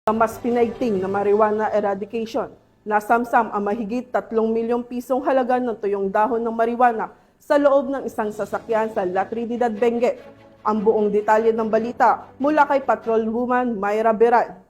Mas pinaigting na marijuana eradication. Nasamsam ang mahigit 3 milyong pisong halaga ng tuyong dahon ng marijuana sa loob ng isang sasakyan sa La Trinidad, Benguet. Ang buong detalye ng balita mula kay Patrolwoman Mayra Beral.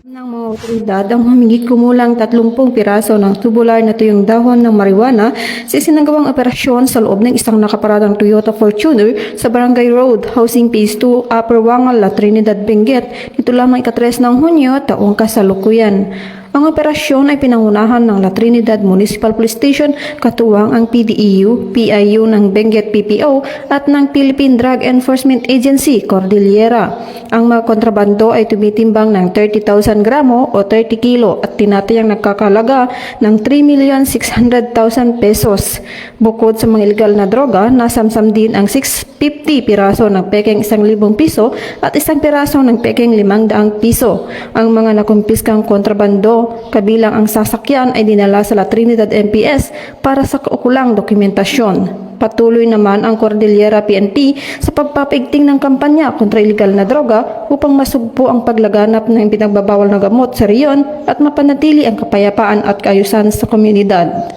Ng mga otoridad ang humigit kumulang 30 piraso ng tubular na tuyong dahon ng marijuana sa isinagawang operasyon sa loob ng isang nakaparadang Toyota Fortuner sa Barangay Road, Housing Phase 2, Upper Wangal, La Trinidad, Benguet. Ito lamang ika-3 ng Hunyo, taong kasalukuyan. Ang operasyon ay pinangunahan ng La Trinidad Municipal Police Station, katuwang ang PDEU, PIU ng Benguet PPO at ng Philippine Drug Enforcement Agency, Cordillera. Ang mga kontrabando ay tumitimbang ng 30,000 gramo o 30 kilo at tinatayang nagkakalaga ng 3,600,000 pesos. Bukod sa mga ilegal na droga, nasamsam din ang 650 piraso ng pekeng 1,000 piso at 1 piraso ng pekeng 500 piso. Ang mga nakumpiskang kontrabando kabilang ang sasakyan ay dinala sa La Trinidad MPS para sa kaukulang dokumentasyon. Patuloy naman ang Cordillera PNP sa pagpapaigting ng kampanya kontra ilegal na droga upang masugpo ang paglaganap ng pinagbabawal na gamot sa riyon at mapanatili ang kapayapaan at kaayusan sa komunidad.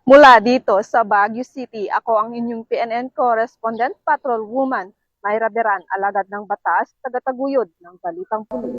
Mula dito sa Baguio City, ako ang inyong PNN correspondent, Patrolwoman Mayra Beran, alagad ng batas, tagataguyod ng Balitang Pulis.